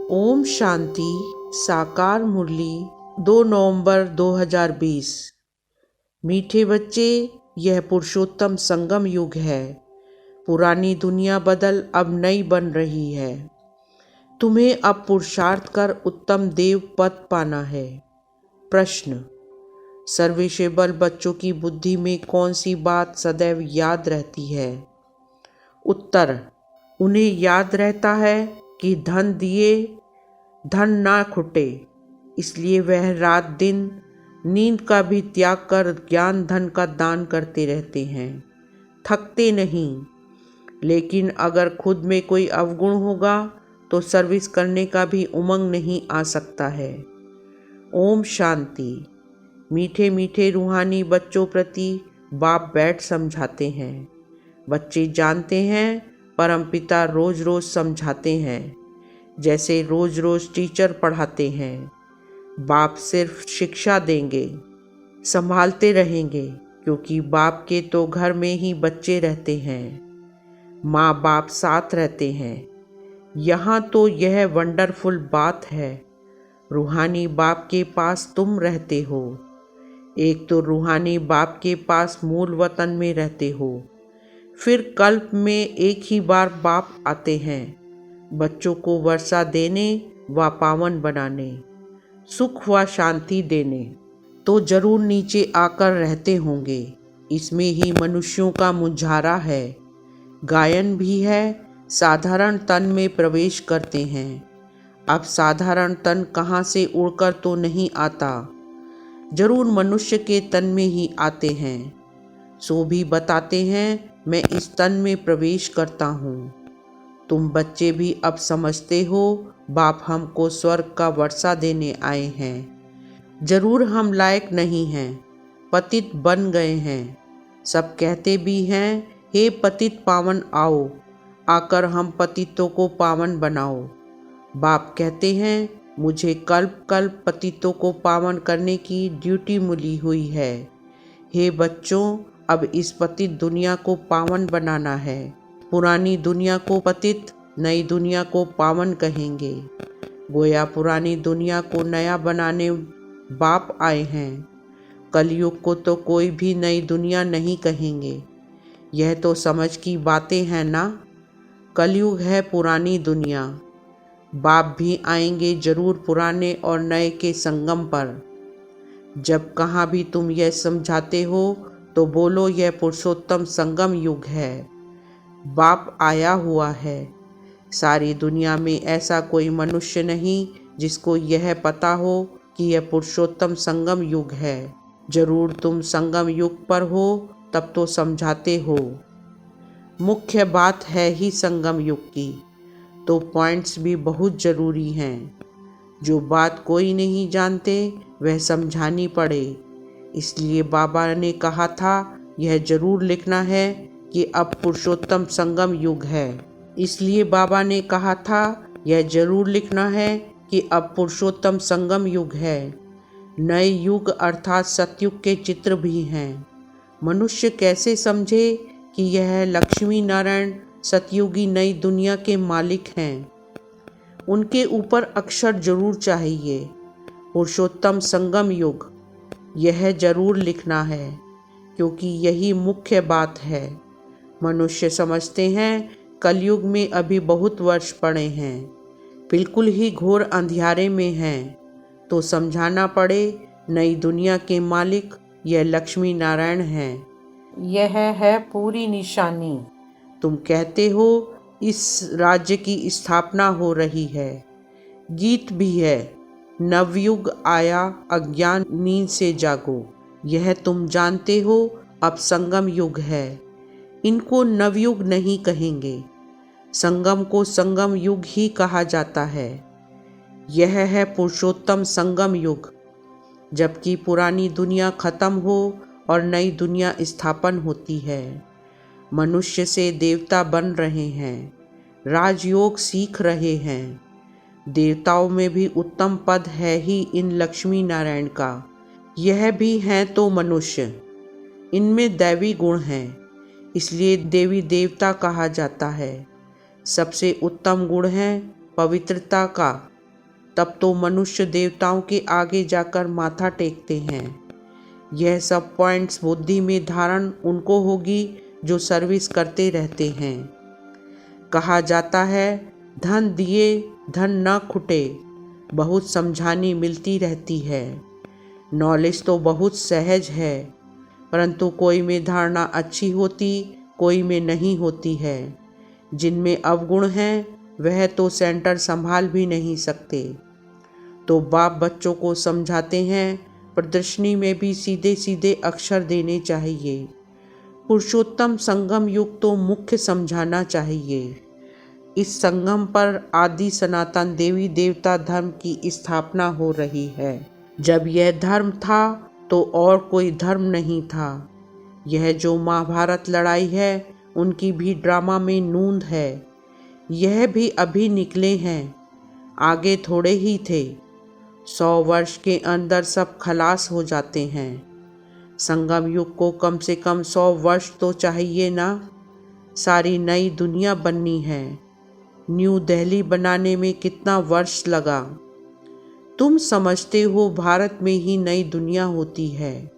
ओम शांति। साकार मुरली 2 नवंबर 2020। मीठे बच्चे, यह पुरुषोत्तम संगम युग है। पुरानी दुनिया बदल अब नई बन रही है। तुम्हें अब पुरुषार्थ कर उत्तम देव पद पाना है। प्रश्न: सर्विसेबल बच्चों की बुद्धि में कौन सी बात सदैव याद रहती है? उत्तर: उन्हें याद रहता है कि धन दिए धन ना खुटे, इसलिए वह रात दिन नींद का भी त्याग कर ज्ञान धन का दान करते रहते हैं, थकते नहीं। लेकिन अगर खुद में कोई अवगुण होगा तो सर्विस करने का भी उमंग नहीं आ सकता है। ओम शांति। मीठे मीठे रूहानी बच्चों प्रति बाप बैठ समझाते हैं। बच्चे जानते हैं परमपिता रोज रोज समझाते हैं, जैसे रोज रोज टीचर पढ़ाते हैं। बाप सिर्फ शिक्षा देंगे, संभालते रहेंगे, क्योंकि बाप के तो घर में ही बच्चे रहते हैं, माँ बाप साथ रहते हैं। यहाँ तो यह वंडरफुल बात है, रूहानी बाप के पास तुम रहते हो। एक तो रूहानी बाप के पास मूल वतन में रहते हो, फिर कल्प में एक ही बार बाप आते हैं, बच्चों को वर्षा देने व पावन बनाने, सुख व शांति देने। तो जरूर नीचे आकर रहते होंगे। इसमें ही मनुष्यों का मुंझारा है। गायन भी है, साधारण तन में प्रवेश करते हैं। अब साधारण तन कहाँ से उड़कर तो नहीं आता, जरूर मनुष्य के तन में ही आते हैं। सो भी बताते हैं, मैं इस तन में प्रवेश करता हूँ। तुम बच्चे भी अब समझते हो, बाप हमको स्वर्ग का वर्षा देने आए हैं। जरूर हम लायक नहीं हैं, पतित बन गए हैं। सब कहते भी हैं, हे पतित पावन आओ, आकर हम पतितों को पावन बनाओ। बाप कहते हैं, मुझे कल्प कल्प पतितों को पावन करने की ड्यूटी मिली हुई है। हे बच्चों, अब इस पतित दुनिया को पावन बनाना है। पुरानी दुनिया को पतित, नई दुनिया को पावन कहेंगे। गोया पुरानी दुनिया को नया बनाने बाप आए हैं। कलयुग को तो कोई भी नई दुनिया नहीं कहेंगे। यह तो समझ की बातें हैं ना। कलयुग है पुरानी दुनिया। बाप भी आएंगे जरूर पुराने और नए के संगम पर। जब कहाँ भी तुम यह समझाते हो तो बोलो, यह पुरुषोत्तम संगम युग है। बाप आया हुआ है। सारी दुनिया में ऐसा कोई मनुष्य नहीं जिसको यह पता हो कि यह पुरुषोत्तम संगम युग है। जरूर तुम संगम युग पर हो, तब तो समझाते हो। मुख्य बात है ही संगम युग की, तो पॉइंट्स भी बहुत ज़रूरी हैं। जो बात कोई नहीं जानते वह समझानी पड़े। इसलिए बाबा ने कहा था, यह जरूर लिखना है कि अब पुरुषोत्तम संगम युग है। इसलिए बाबा ने कहा था, यह जरूर लिखना है कि अब पुरुषोत्तम संगम युग है। नए युग अर्थात सतयुग के चित्र भी हैं। मनुष्य कैसे समझे कि यह लक्ष्मी नारायण सतयुगी नई दुनिया के मालिक हैं? उनके ऊपर अक्षर जरूर चाहिए, पुरुषोत्तम संगम युग, यह जरूर लिखना है, क्योंकि यही मुख्य बात है। मनुष्य समझते हैं कलयुग में अभी बहुत वर्ष पड़े हैं, बिल्कुल ही घोर अंधियारे में हैं। तो समझाना पड़े, नई दुनिया के मालिक यह लक्ष्मी नारायण हैं। यह है पूरी निशानी। तुम कहते हो इस राज्य की स्थापना हो रही है। गीत भी है, नवयुग आया अज्ञान नींद से जागो। यह तुम जानते हो, अब संगम युग है। इनको नवयुग नहीं कहेंगे, संगम को संगम युग ही कहा जाता है। यह है पुरुषोत्तम संगम युग, जबकि पुरानी दुनिया खत्म हो और नई दुनिया स्थापन होती है। मनुष्य से देवता बन रहे हैं, राजयोग सीख रहे हैं। देवताओं में भी उत्तम पद है ही इन लक्ष्मी नारायण का। यह भी हैं तो मनुष्य, इनमें दैवी गुण हैं, इसलिए देवी देवता कहा जाता है। सबसे उत्तम गुण है पवित्रता का, तब तो मनुष्य देवताओं के आगे जाकर माथा टेकते हैं। यह सब पॉइंट्स बुद्धि में धारण उनको होगी जो सर्विस करते रहते हैं। कहा जाता है, धन दिए धन न खुटे, बहुत समझानी मिलती रहती है। नॉलेज तो बहुत सहज है, परंतु कोई में धारणा अच्छी होती, कोई में नहीं होती है। जिनमें अवगुण हैं वह तो सेंटर संभाल भी नहीं सकते। तो बाप बच्चों को समझाते हैं, प्रदर्शनी में भी सीधे सीधे अक्षर देने चाहिए। पुरुषोत्तम संगम युग तो मुख्य समझाना चाहिए। इस संगम पर आदि सनातन देवी देवता धर्म की स्थापना हो रही है। जब यह धर्म था तो और कोई धर्म नहीं था। यह जो महाभारत लड़ाई है उनकी भी ड्रामा में नूंद है। यह भी अभी निकले हैं, आगे थोड़े ही थे। 100 वर्ष के अंदर सब खलास हो जाते हैं। संगम युग को कम से कम 100 वर्ष तो चाहिए ना। सारी नई दुनिया बननी है। न्यू दिल्ली बनाने में कितना वर्ष लगा। तुम समझते हो भारत में ही नई दुनिया होती है,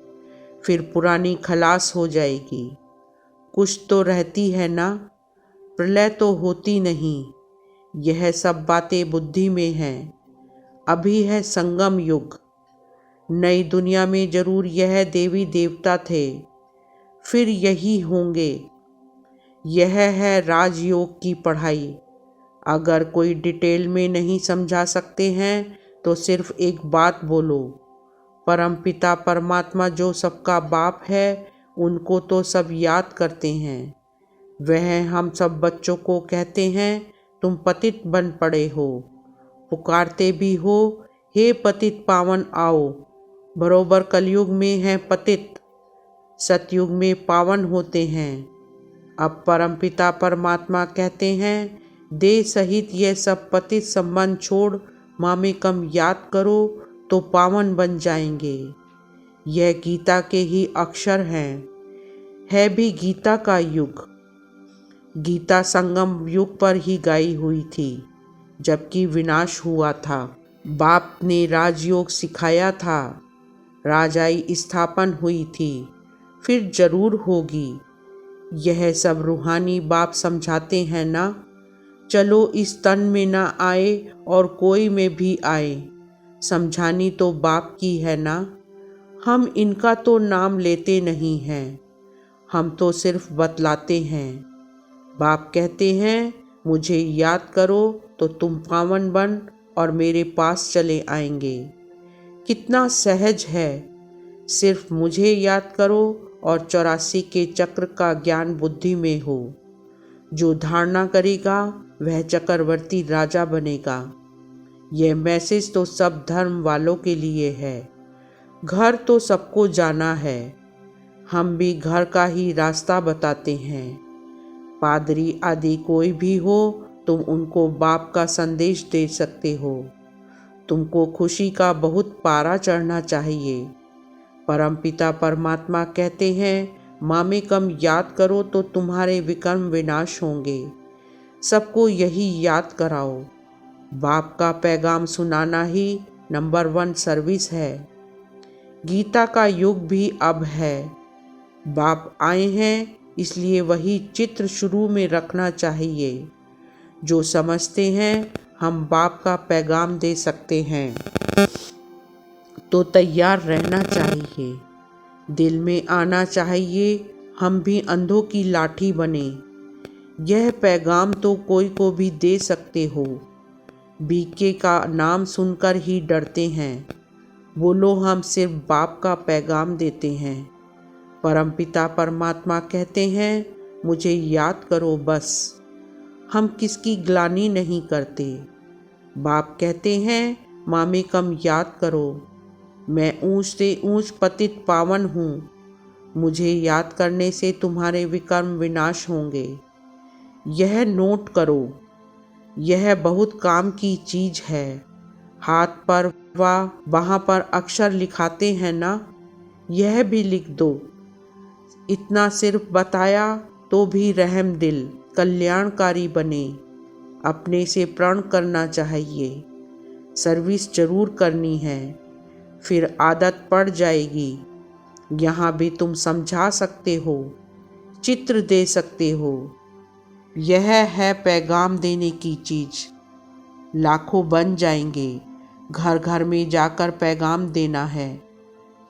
फिर पुरानी खलास हो जाएगी। कुछ तो रहती है ना, प्रलय तो होती नहीं। यह सब बातें बुद्धि में हैं। अभी है संगम युग। नई दुनिया में जरूर यह देवी देवता थे, फिर यही होंगे। यह है राजयोग की पढ़ाई। अगर कोई डिटेल में नहीं समझा सकते हैं तो सिर्फ एक बात बोलो, परमपिता परमात्मा जो सबका बाप है उनको तो सब याद करते हैं। वह हम सब बच्चों को कहते हैं, तुम पतित बन पड़े हो। पुकारते भी हो, हे पतित पावन आओ। बरोबर कलयुग में है पतित, सतयुग में पावन होते हैं। अब परमपिता परमात्मा कहते हैं, देह सहित यह सब पतित संबंध छोड़ मामे कम याद करो तो पावन बन जाएंगे। यह गीता के ही अक्षर हैं। है भी गीता का युग। गीता संगम युग पर ही गाई हुई थी, जबकि विनाश हुआ था। बाप ने राजयोग सिखाया था, राजाई स्थापन हुई थी, फिर जरूर होगी। यह सब रूहानी बाप समझाते हैं ना। चलो इस तन में ना आए और कोई में भी आए, समझानी तो बाप की है ना। हम इनका तो नाम लेते नहीं हैं, हम तो सिर्फ बतलाते हैं। बाप कहते हैं, मुझे याद करो तो तुम पावन बन और मेरे पास चले आएंगे। कितना सहज है। सिर्फ मुझे याद करो और 84 के चक्र का ज्ञान बुद्धि में हो। जो धारणा करेगा वह चक्रवर्ती राजा बनेगा। यह मैसेज तो सब धर्म वालों के लिए है। घर तो सबको जाना है। हम भी घर का ही रास्ता बताते हैं। पादरी आदि कोई भी हो, तुम उनको बाप का संदेश दे सकते हो। तुमको खुशी का बहुत पारा चढ़ना चाहिए। परमपिता परमात्मा कहते हैं, मामे कम याद करो तो तुम्हारे विकर्म विनाश होंगे। सबको यही याद कराओ। बाप का पैगाम सुनाना ही नंबर 1 सर्विस है। गीता का युग भी अब है। बाप आए हैं, इसलिए वही चित्र शुरू में रखना चाहिए। जो समझते हैं हम बाप का पैगाम दे सकते हैं तो तैयार रहना चाहिए। दिल में आना चाहिए, हम भी अंधों की लाठी बने। यह पैगाम तो कोई को भी दे सकते हो। बीके का नाम सुनकर ही डरते हैं। बोलो, हम सिर्फ बाप का पैगाम देते हैं। परमपिता परमात्मा कहते हैं, मुझे याद करो बस। हम किसकी ग्लानि नहीं करते। बाप कहते हैं, मामे कम याद करो। मैं ऊंच से ऊंच पतित पावन हूँ। मुझे याद करने से तुम्हारे विकर्म विनाश होंगे। यह नोट करो। यह बहुत काम की चीज है। हाथ पर व वहाँ पर अक्षर लिखाते हैं ना, यह भी लिख दो। इतना सिर्फ बताया तो भी रहम दिल कल्याणकारी बने। अपने से प्रण करना चाहिए। सर्विस जरूर करनी है, फिर आदत पड़ जाएगी। यहाँ भी तुम समझा सकते हो, चित्र दे सकते हो। यह है पैगाम देने की चीज़। लाखों बन जाएंगे। घर घर में जाकर पैगाम देना है।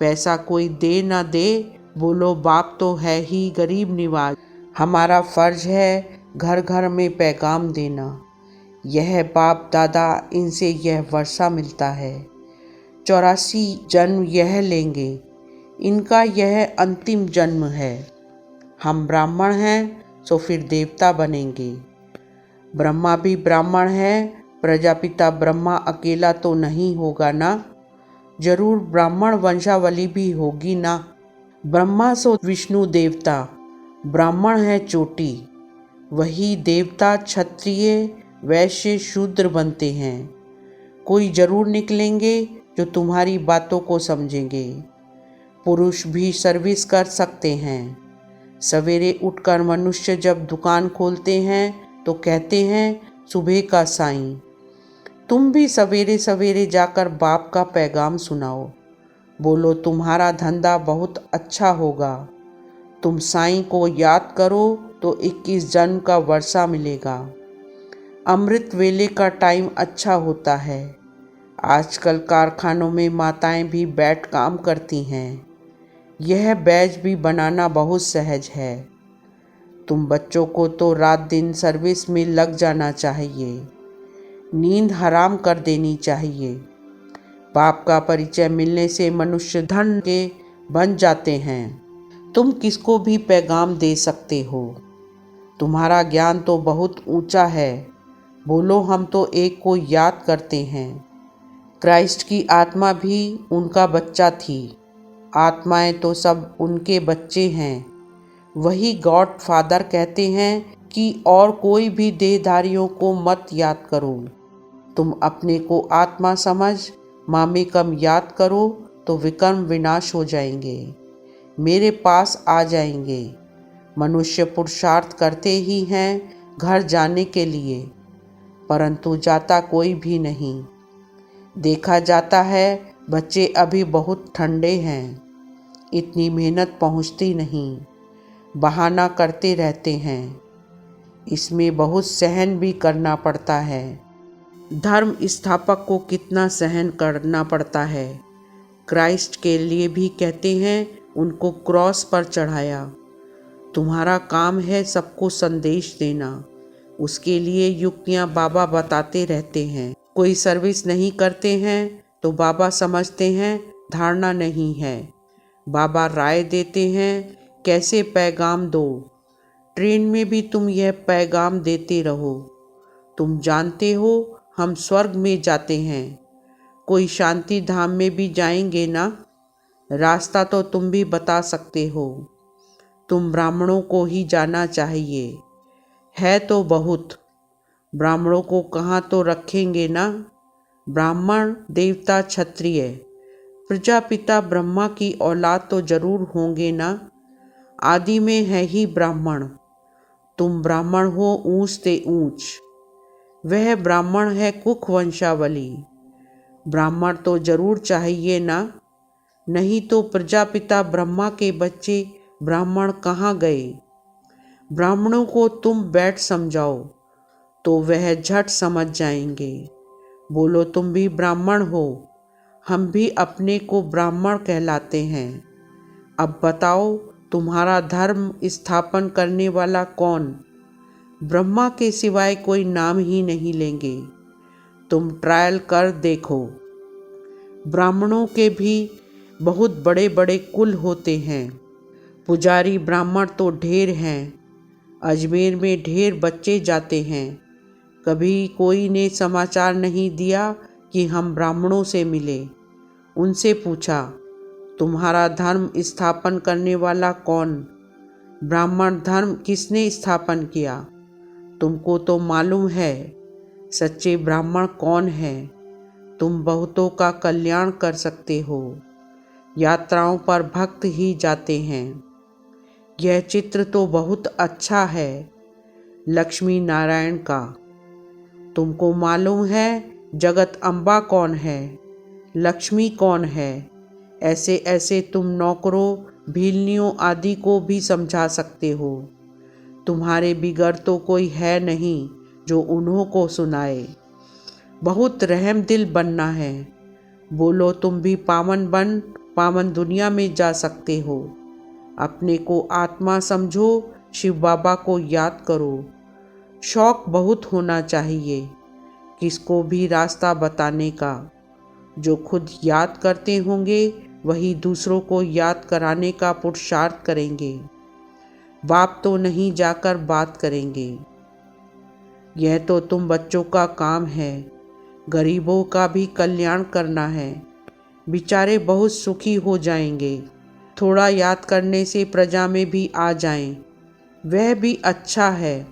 पैसा कोई दे ना दे, बोलो बाप तो है ही गरीब निवाज। हमारा फर्ज है घर घर में पैगाम देना। यह बाप दादा, इनसे यह वर्षा मिलता है। 84 जन्म यह लेंगे, इनका यह अंतिम जन्म है। हम ब्राह्मण हैं तो फिर देवता बनेंगे। ब्रह्मा भी ब्राह्मण है, प्रजापिता ब्रह्मा अकेला तो नहीं होगा ना, जरूर ब्राह्मण वंशावली भी होगी ना। ब्रह्मा सो विष्णु देवता, ब्राह्मण है चोटी, वही देवता क्षत्रिय वैश्य शूद्र बनते हैं। कोई जरूर निकलेंगे जो तुम्हारी बातों को समझेंगे। पुरुष भी सर्विस कर सकते हैं। सवेरे उठकर मनुष्य जब दुकान खोलते हैं तो कहते हैं सुबह का साईं। तुम भी सवेरे सवेरे जाकर बाप का पैगाम सुनाओ। बोलो तुम्हारा धंधा बहुत अच्छा होगा। तुम साईं को याद करो तो 21 जन्म का वर्षा मिलेगा। अमृत वेले का टाइम अच्छा होता है। आजकल कारखानों में माताएं भी बैठ काम करती हैं। यह बैज भी बनाना बहुत सहज है। तुम बच्चों को तो रात दिन सर्विस में लग जाना चाहिए। नींद हराम कर देनी चाहिए। बाप का परिचय मिलने से मनुष्य धन के बन जाते हैं। तुम किसको भी पैगाम दे सकते हो। तुम्हारा ज्ञान तो बहुत ऊंचा है। बोलो हम तो एक को याद करते हैं। क्राइस्ट की आत्मा भी उनका बच्चा थी। आत्माएं तो सब उनके बच्चे हैं। वही गॉड फादर कहते हैं कि और कोई भी देहधारियों को मत याद करो। तुम अपने को आत्मा समझ मामे कम याद करो तो विकर्म विनाश हो जाएंगे, मेरे पास आ जाएंगे। मनुष्य पुरुषार्थ करते ही हैं घर जाने के लिए, परंतु जाता कोई भी नहीं। देखा जाता है बच्चे अभी बहुत ठंडे हैं, इतनी मेहनत पहुंचती नहीं, बहाना करते रहते हैं। इसमें बहुत सहन भी करना पड़ता है। धर्म स्थापक को कितना सहन करना पड़ता है। क्राइस्ट के लिए भी कहते हैं उनको क्रॉस पर चढ़ाया। तुम्हारा काम है सबको संदेश देना। उसके लिए युक्तियाँ बाबा बताते रहते हैं। कोई सर्विस नहीं करते हैं तो बाबा समझते हैं धारणा नहीं है। बाबा राय देते हैं कैसे पैगाम दो। ट्रेन में भी तुम यह पैगाम देते रहो। तुम जानते हो हम स्वर्ग में जाते हैं, कोई शांति धाम में भी जाएंगे ना। रास्ता तो तुम भी बता सकते हो। तुम ब्राह्मणों को ही जाना चाहिए, है तो बहुत। ब्राह्मणों को कहाँ तो रखेंगे ना। ब्राह्मण देवता क्षत्रिय प्रजापिता ब्रह्मा की औलाद तो जरूर होंगे ना। आदि में है ही ब्राह्मण। तुम ब्राह्मण हो ऊंच से ऊंच। वह ब्राह्मण है कुख वंशावली। ब्राह्मण तो जरूर चाहिए ना, नहीं तो प्रजापिता ब्रह्मा के बच्चे ब्राह्मण कहाँ गए। ब्राह्मणों को तुम बैठ समझाओ तो वह झट समझ जाएंगे। बोलो तुम भी ब्राह्मण हो। हम भी अपने को ब्राह्मण कहलाते हैं। अब बताओ तुम्हारा धर्म स्थापन करने वाला कौन। ब्रह्मा के सिवाय कोई नाम ही नहीं लेंगे। तुम ट्रायल कर देखो। ब्राह्मणों के भी बहुत बड़े बड़े कुल होते हैं। पुजारी ब्राह्मण तो ढेर हैं। अजमेर में ढेर बच्चे जाते हैं। कभी कोई ने समाचार नहीं दिया कि हम ब्राह्मणों से मिले। उनसे पूछा तुम्हारा धर्म स्थापन करने वाला कौन। ब्राह्मण धर्म किसने स्थापन किया। तुमको तो मालूम है सच्चे ब्राह्मण कौन है। तुम बहुतों का कल्याण कर सकते हो। यात्राओं पर भक्त ही जाते हैं। यह चित्र तो बहुत अच्छा है लक्ष्मी नारायण का। तुमको मालूम है जगत अम्बा कौन है, लक्ष्मी कौन है, ऐसे ऐसे तुम नौकरों भीलनियों आदि को भी समझा सकते हो। तुम्हारे बिगड़ तो कोई है नहीं जो उन्हों को सुनाए। बहुत रहम दिल बनना है, बोलो तुम भी पावन बन पावन दुनिया में जा सकते हो। अपने को आत्मा समझो, शिव बाबा को याद करो। शौक बहुत होना चाहिए किसको भी रास्ता बताने का। जो खुद याद करते होंगे वही दूसरों को याद कराने का पुरुषार्थ करेंगे। बाप तो नहीं जाकर बात करेंगे। यह तो तुम बच्चों का काम है, गरीबों का भी कल्याण करना है। बेचारे बहुत सुखी हो जाएंगे। थोड़ा याद करने से प्रजा में भी आ जाएं, वह भी अच्छा है।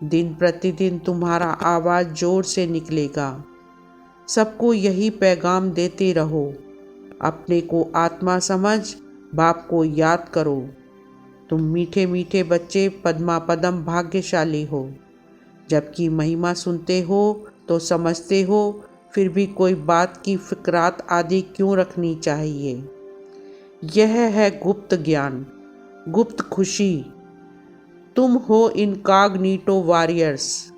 दिन प्रतिदिन तुम्हारा आवाज़ जोर से निकलेगा। सबको यही पैगाम देते रहो, अपने को आत्मा समझ बाप को याद करो। तुम मीठे मीठे बच्चे पद्मा पदम भाग्यशाली हो। जबकि महिमा सुनते हो तो समझते हो, फिर भी कोई बात की फिक्रात आदि क्यों रखनी चाहिए। यह है गुप्त ज्ञान, गुप्त खुशी। तुम हो इनकॉग्निटो वॉरियर्स।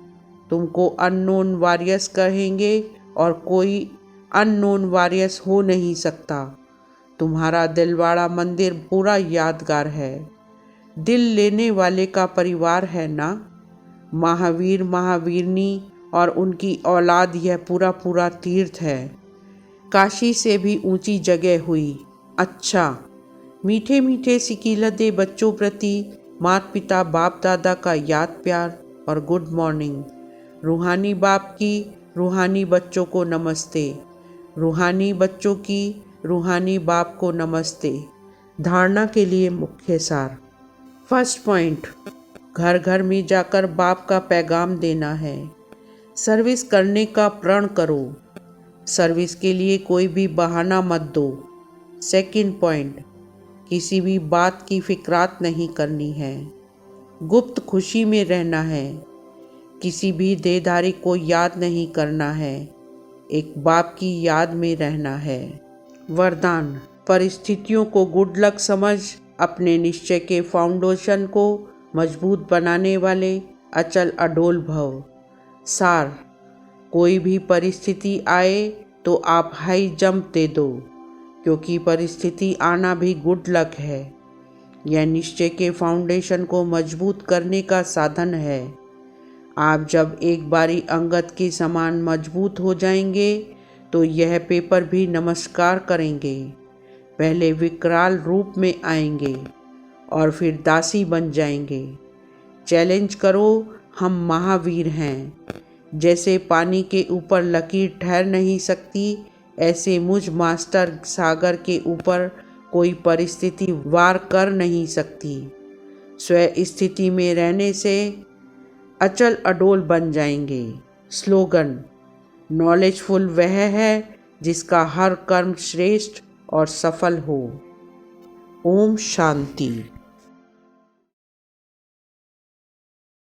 तुमको अननोन वॉरियर्स कहेंगे और कोई अननोन वॉरियर्स हो नहीं सकता। तुम्हारा दिलवाड़ा मंदिर पूरा यादगार है। दिल लेने वाले का परिवार है ना। महावीर महावीरनी और उनकी औलाद यह पूरा पूरा तीर्थ है। काशी से भी ऊंची जगह हुई। अच्छा, मीठे मीठे सिकीलते बच्चों प्रति माता पिता बाप दादा का याद प्यार और गुड मॉर्निंग। रूहानी बाप की रूहानी बच्चों को नमस्ते। रूहानी बच्चों की रूहानी बाप को नमस्ते। धारणा के लिए मुख्य सार। फर्स्ट पॉइंट, घर घर में जाकर बाप का पैगाम देना है। सर्विस करने का प्रण करो। सर्विस के लिए कोई भी बहाना मत दो। सेकंड पॉइंट, किसी भी बात की फिक्रात नहीं करनी है। गुप्त खुशी में रहना है। किसी भी देहधारी को याद नहीं करना है, एक बाप की याद में रहना है। वरदान, परिस्थितियों को गुड लक समझ अपने निश्चय के फाउंडेशन को मजबूत बनाने वाले अचल अडोल भव। सार, कोई भी परिस्थिति आए तो आप हाई जंप दे दो, क्योंकि परिस्थिति आना भी गुड लक है। यह निश्चय के फाउंडेशन को मजबूत करने का साधन है। आप जब एक बारी अंगद के समान मजबूत हो जाएंगे तो यह पेपर भी नमस्कार करेंगे। पहले विकराल रूप में आएंगे और फिर दासी बन जाएंगे। चैलेंज करो, हम महावीर हैं। जैसे पानी के ऊपर लकीर ठहर नहीं सकती, ऐसे मुझ मास्टर सागर के ऊपर कोई परिस्थिति वार कर नहीं सकती। स्वयं स्थिति में रहने से अचल अडोल बन जाएंगे। स्लोगन, नॉलेजफुल वह है जिसका हर कर्म श्रेष्ठ और सफल हो। ओम शांति।